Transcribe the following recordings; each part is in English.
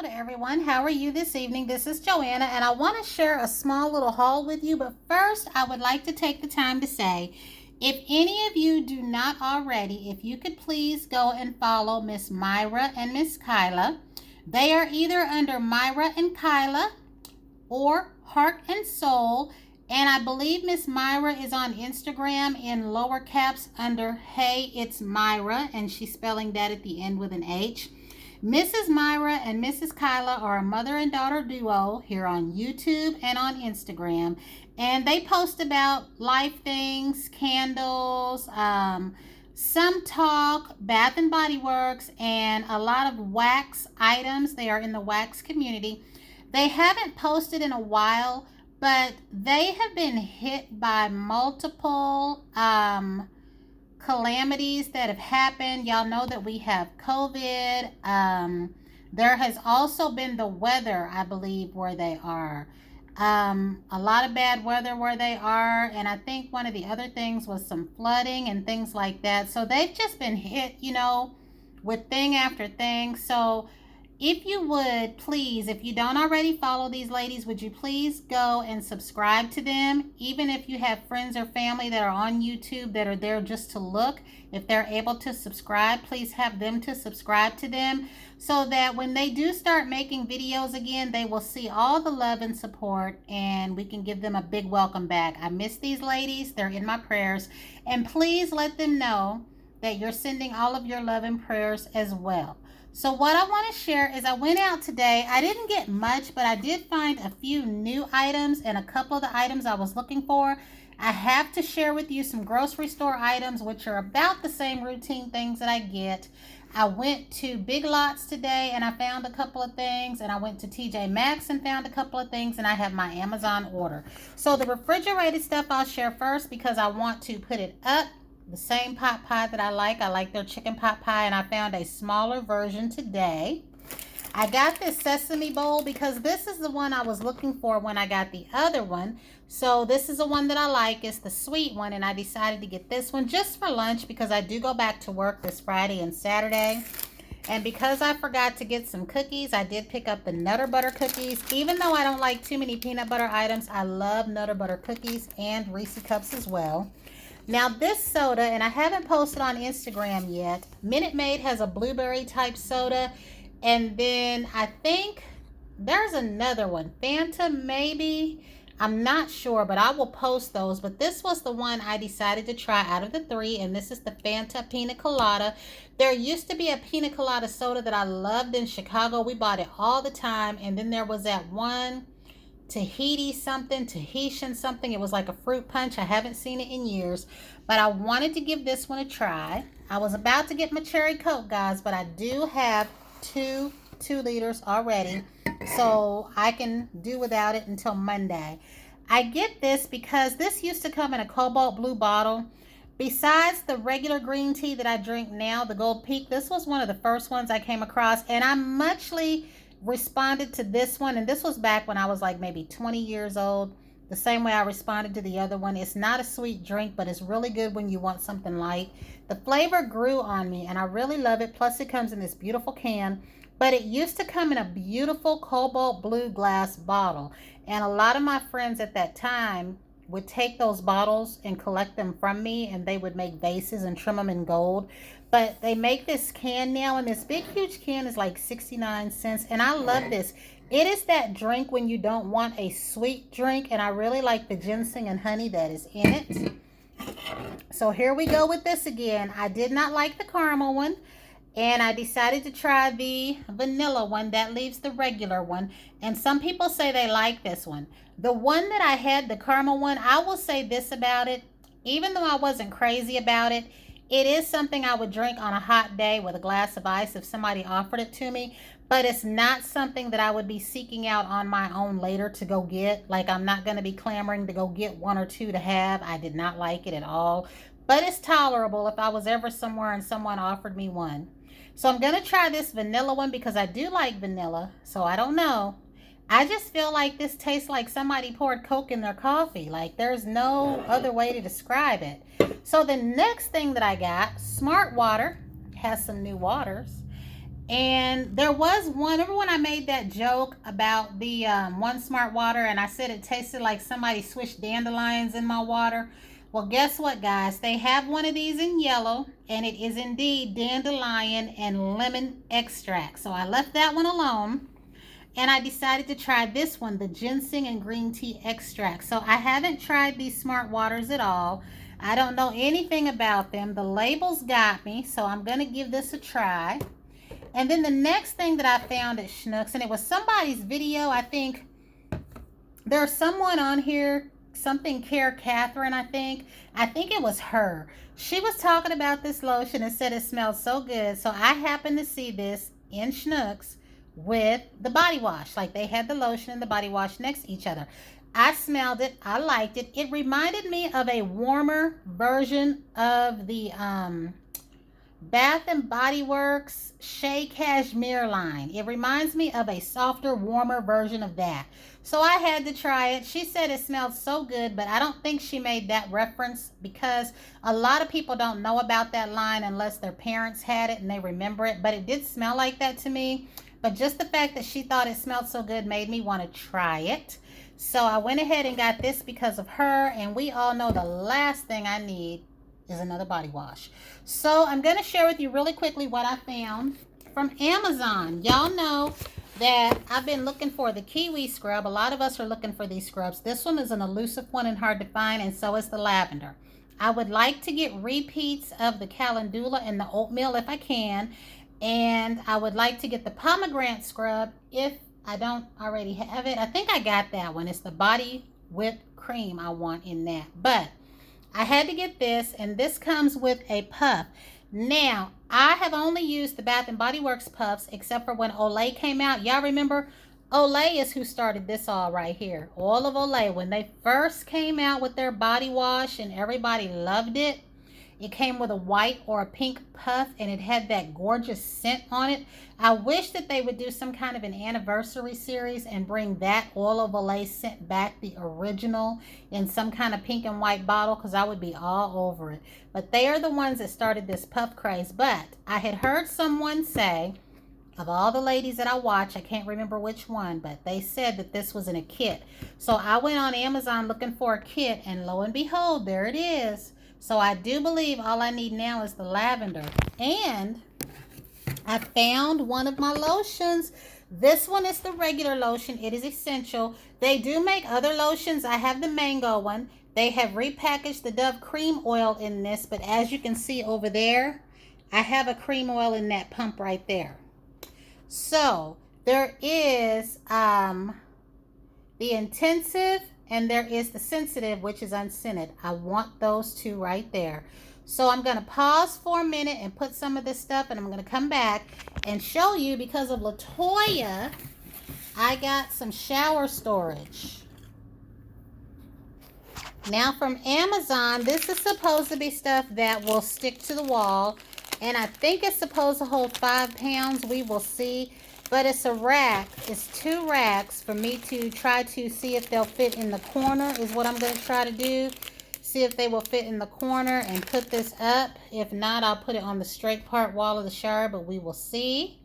Hello to everyone. How are you this evening? This is Joanna, and I want to share a small little haul with you. But first, I would like to take the time to say, if any of you do not already, if you could please go and follow Miss Myra and Miss Kyla. They are either under Myra and Kyla or Heart and Soul. And I believe Miss Myra is on Instagram in lower caps under Hey, It's Myra, and she's spelling that at the end with an H. Mrs. Myra and Mrs. Kyla are a mother and daughter duo here on YouTube and on Instagram. And they post about life things, candles, some talk, Bath and Body Works, and a lot of wax items. They are in the wax community. They haven't posted in a while, but they have been hit by multiple calamities that have happened. Y'all know that we have COVID. There has also been the weather, I believe, where they are. A lot of bad weather where they are. And I think one of the other things was some flooding and things like that. So they've just been hit, with thing after thing. So if you would, please, if you don't already follow these ladies, would you please go and subscribe to them? Even if you have friends or family that are on YouTube that are there just to look, if they're able to subscribe, please have them to subscribe to them so that when they do start making videos again, they will see all the love and support and we can give them a big welcome back. I miss these ladies. They're in my prayers. And please let them know that you're sending all of your love and prayers as well. So what I want to share is I went out today. I didn't get much, but I did find a few new items and a couple of the items I was looking for. I have to share with you some grocery store items, which are about the same routine things that I get. I went to Big Lots today and I found a couple of things, and I went to TJ Maxx and found a couple of things, and I have my Amazon order. So the refrigerated stuff I'll share first because I want to put it up. The same pot pie that I like their chicken pot pie, and I found a smaller version today. I got this sesame bowl because this is the one I was looking for when I got the other one. So this is the one that I like. It's the sweet one, and I decided to get this one just for lunch because I do go back to work this Friday and Saturday. And because I forgot to get some cookies, I did pick up the Nutter Butter cookies. Even though I don't like too many peanut butter items, I love Nutter Butter cookies and Reese Cups as well. Now this soda, and I haven't posted on Instagram yet, Minute Maid has a blueberry type soda, and then I think there's another one, Fanta maybe, I'm not sure, but I will post those. But this was the one I decided to try out of the three, and this is the Fanta Pina Colada. There used to be a Pina Colada soda that I loved in Chicago. We bought it all the time, and then there was that one Tahitian something. It was like a fruit punch. I haven't seen it in years, but I wanted to give this one a try. I was about to get my cherry Coke, guys, but I do have two 2-liters already, so I can do without it until Monday. I get this because this used to come in a cobalt blue bottle. Besides the regular green tea that I drink now, the Gold Peak, this was one of the first ones I came across, and I muchly responded to this one, and this was back when I was like maybe 20 years old, the same way I responded to the other one. It's not a sweet drink, but it's really good when you want something light. The flavor grew on me and I really love it. Plus it comes in this beautiful can, but it used to come in a beautiful cobalt blue glass bottle, and a lot of my friends at that time would take those bottles and collect them from me, and they would make vases and trim them in gold. But they make this can now, and this big huge can is like 69 cents, and I love this. It is that drink when you don't want a sweet drink, and I really like the ginseng and honey that is in it. So here we go with this again. I did not like the caramel one, and I decided to try the vanilla one. That leaves the regular one, and some people say they like this one. The one that I had, the caramel one, I will say this about it. Even though I wasn't crazy about it, it is something I would drink on a hot day with a glass of ice if somebody offered it to me, but it's not something that I would be seeking out on my own later to go get. Like, I'm not going to be clamoring to go get one or two to have. I did not like it at all, but it's tolerable if I was ever somewhere and someone offered me one. So I'm going to try this vanilla one because I do like vanilla, so I don't know. I just feel like this tastes like somebody poured Coke in their coffee. Like, there's no other way to describe it. So the next thing that I got, Smart Water, has some new waters. And there was one, remember when I made that joke about the One Smart water and I said it tasted like somebody switched dandelions in my water? Well, guess what, guys? They have one of these in yellow, and it is indeed dandelion and lemon extract. So I left that one alone, and I decided to try this one, the ginseng and green tea extract. So I haven't tried these smart waters at all. I don't know anything about them. The labels got me, so I'm going to give this a try. And then the next thing that I found at Schnucks, and it was somebody's video, I think there's someone on here, something Care Catherine, I think it was her. She was talking about this lotion and said it smelled so good. So I happened to see this in Schnucks with the body wash. Like they had the lotion and the body wash next to each other. I smelled it. I liked it. It reminded me of a warmer version of the Bath and Body Works Shea Cashmere line. It reminds me of a softer, warmer version of that. So I had to try it. She said it smelled so good, but I don't think she made that reference because a lot of people don't know about that line unless their parents had it and they remember it. But it did smell like that to me. But just the fact that she thought it smelled so good made me want to try it. So I went ahead and got this because of her. And we all know the last thing I need is another body wash. So I'm going to share with you really quickly what I found from Amazon. Y'all know that I've been looking for the kiwi scrub. A lot of us are looking for these scrubs. This one is an elusive one and hard to find, and so is the lavender. I would like to get repeats of the calendula and the oatmeal if I can, and I would like to get the pomegranate scrub if I don't already have it. I think I got that one. It's the body whipped cream I want in that, but I had to get this, and this comes with a puff. Now, I have only used the Bath and Body Works puffs except for when Olay came out. Y'all remember Olay is who started this all right here. All of Olay, when they first came out with their body wash and everybody loved it, it came with a white or a pink puff and it had that gorgeous scent on it. I wish that they would do some kind of an anniversary series and bring that Oil of Olay scent back, the original, in some kind of pink and white bottle, because I would be all over it. But they are the ones that started this puff craze. But I had heard someone say, of all the ladies that I watch, I can't remember which one, but they said that this was in a kit. So I went on Amazon looking for a kit, and lo and behold, there it is. So I do believe all I need now is the lavender. And I found one of my lotions. This one is the regular lotion. It is essential. They do make other lotions. I have the mango one. They have repackaged the Dove cream oil in this, but as you can see over there, I have a cream oil in that pump right there. So there is the intensive and there is the sensitive, which is unscented. I want those two right there. So I'm going to pause for a minute and put some of this stuff, and I'm going to come back and show you, because of Latoya, I got some shower storage. Now from Amazon, this is supposed to be stuff that will stick to the wall, and I think it's supposed to hold 5 pounds. We will see. But it's a rack. It's 2 racks for me to try to see if they'll fit in the corner is what I'm going to try to do. See if they will fit in the corner and put this up. If not, I'll put it on the straight part wall of the shower, but we will see.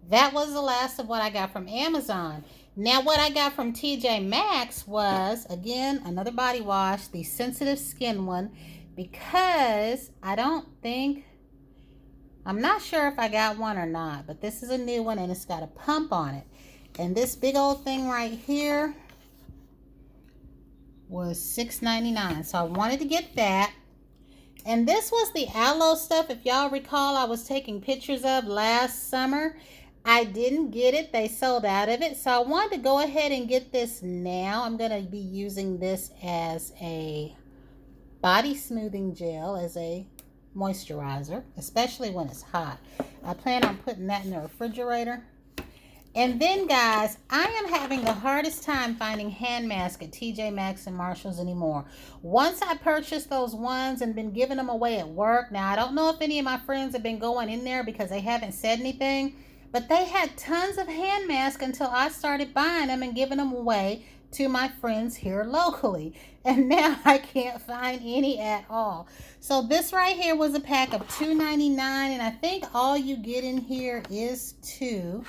That was the last of what I got from Amazon. Now what I got from TJ Maxx was, again, another body wash, the sensitive skin one, because I'm not sure if I got one or not, but this is a new one and it's got a pump on it. And this big old thing right here was $6.99. So I wanted to get that. And this was the aloe stuff, if y'all recall, I was taking pictures of last summer. I didn't get it. They sold out of it. So I wanted to go ahead and get this now. I'm going to be using this as a body smoothing gel, as a moisturizer, especially when it's hot. I plan on putting that in the refrigerator. And then, guys, I am having the hardest time finding hand masks at TJ Maxx and Marshalls anymore. Once I purchased those ones and been giving them away at work. Now, I don't know if any of my friends have been going in there because they haven't said anything, but they had tons of hand masks until I started buying them and giving them away to my friends here locally. And now I can't find any at all. So this right here was a pack of $2.99, and I think all you get in here is 2.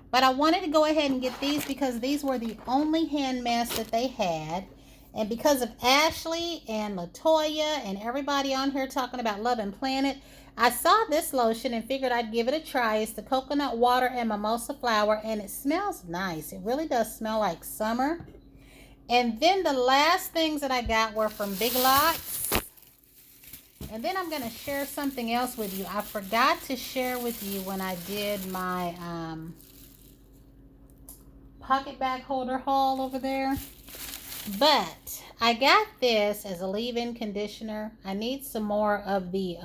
But I wanted to go ahead and get these because these were the only hand masks that they had. And because of Ashley and Latoya and everybody on here talking about Love and Planet, I saw this lotion and figured I'd give it a try. It's the coconut water and mimosa flower, and it smells nice. It really does smell like summer. And then the last things that I got were from Big Lots. And then I'm going to share something else with you. I forgot to share with you when I did my pocket bag holder haul over there. But I got this as a leave-in conditioner. I need some more of the,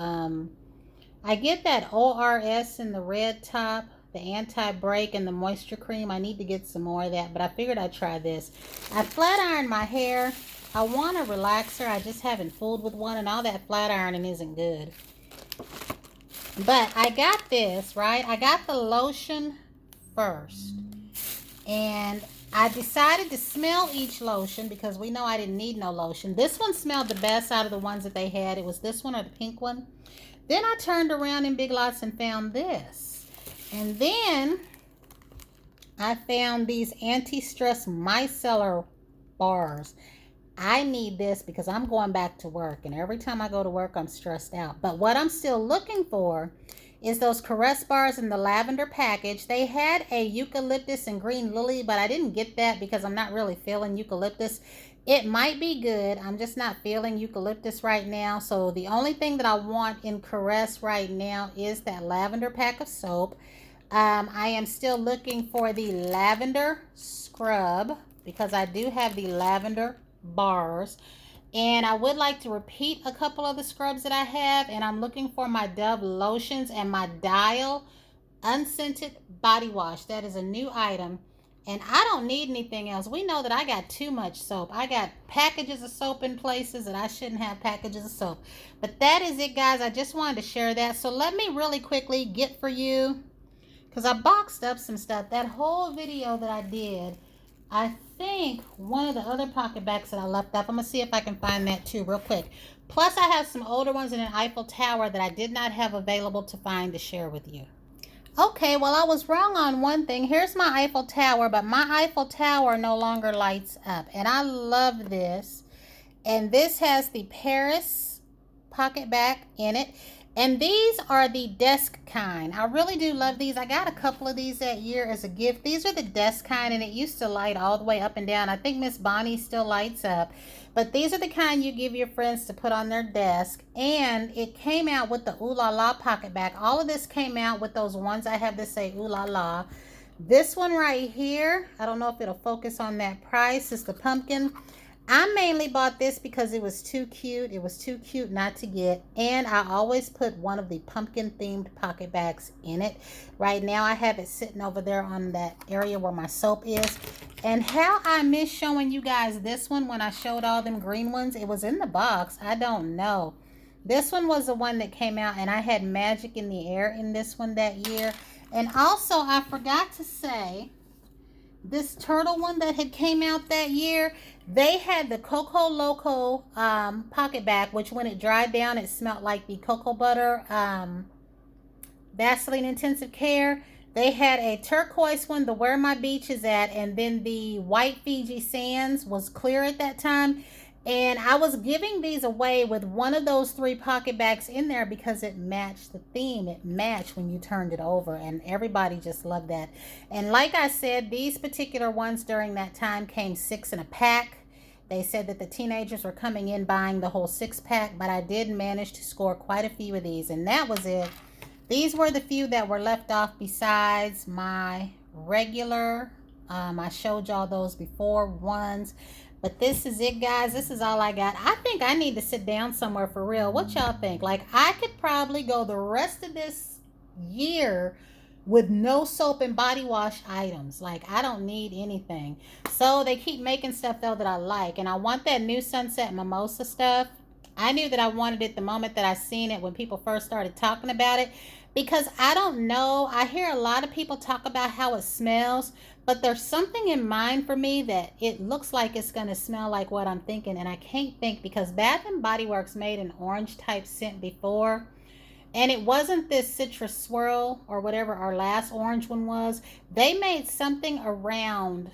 I get that ORS in the red top, the anti-break and the moisture cream. I need to get some more of that, but I figured I'd try this. I flat ironed my hair. I want a relaxer. I just haven't fooled with one, and all that flat ironing isn't good. But I got this, right? I got the lotion first. And I decided to smell each lotion because we know I didn't need no lotion. This one smelled the best out of the ones that they had. It was this one or the pink one. Then I turned around in Big Lots and found this. And then I found these anti-stress micellar bars. I need this because I'm going back to work. And every time I go to work, I'm stressed out. But what I'm still looking for is those Caress bars in the lavender package. They had a eucalyptus and green lily, but I didn't get that because I'm not really feeling eucalyptus. It might be good. I'm just not feeling eucalyptus right now. So the only thing that I want in Caress right now is that lavender pack of soap. I am still looking for the lavender scrub because I do have the lavender bars. And I would like to repeat a couple of the scrubs that I have. And I'm looking for my Dove lotions and my Dial unscented body wash. That is a new item. And I don't need anything else. We know that I got too much soap. I got packages of soap in places that I shouldn't have packages of soap. But that is it, guys. I just wanted to share that. So let me really quickly get for you, because I boxed up some stuff. That whole video that I did, I think one of the other pocket bags that I left up. I'm going to see if I can find that too real quick. Plus, I have some older ones in an Eiffel Tower that I did not have available to find to share with you. Okay, well, I was wrong on one thing. Here's my Eiffel Tower, but my Eiffel Tower no longer lights up. And I love this. And this has the Paris pocket bag in it. And these are the desk kind. I really do love these. I got a couple of these that year as a gift. These are the desk kind, and it used to light all the way up and down. I think Miss Bonnie still lights up. But these are the kind you give your friends to put on their desk. And it came out with the Ooh La La pocket bag. All of this came out with those ones I have that say Ooh La La. This one right here, I don't know if it'll focus on that price. It's the pumpkin. I mainly bought this because it was too cute. It was too cute not to get. And I always put one of the pumpkin themed pocket bags in it. Right now I have it sitting over there on that area where my soap is. And how I miss showing you guys this one when I showed all them green ones. It was in the box. I don't know. This one was the one that came out, and I had Magic in the Air in this one that year. And also I forgot to say, this turtle one that had came out that year, they had the Coco Loco pocket bag, which when it dried down, it smelled like the cocoa butter Vaseline Intensive Care. They had a turquoise one, the Where My Beach Is At, and then the white Fiji Sands was clear at that time. And I was giving these away with one of those 3 pocket bags in there because it matched the theme. It matched when you turned it over, and everybody just loved that. And like I said, these particular ones during that time came 6 in a pack. They said that the teenagers were coming in buying the whole 6-pack, but I did manage to score quite a few of these, and that was it. These were the few that were left off besides my regular, I showed y'all those before ones. But this is it, guys. This is all I got. I think I need to sit down somewhere for real. What y'all think? Like, I could probably go the rest of this year with no soap and body wash items. Like, I don't need anything. So they keep making stuff, though, that I like. And I want that new Sunset Mimosa stuff. I knew that I wanted it the moment that I seen it when people first started talking about it. because I don't know. I hear a lot of people talk about how it smells, but there's something in mind for me that it looks like it's going to smell like what I'm thinking, and I can't think because Bath and Body Works made an orange type scent before, and it wasn't this citrus swirl or whatever our last orange one was. They made something around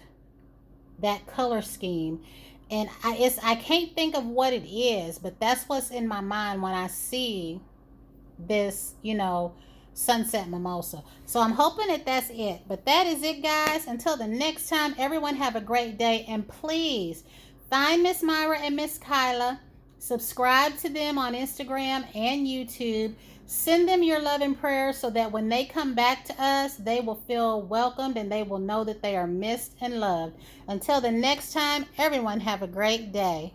that color scheme, and I can't think of what it is, but that's what's in my mind when I see this, sunset mimosa. So I'm hoping that that's it. But that is it, guys. Until the next time, everyone have a great day. And please find Miss Myra and Miss Kyla. Subscribe to them on Instagram and YouTube. Send them your love and prayers so that when they come back to us, they will feel welcomed and they will know that they are missed and loved. Until the next time, everyone have a great day.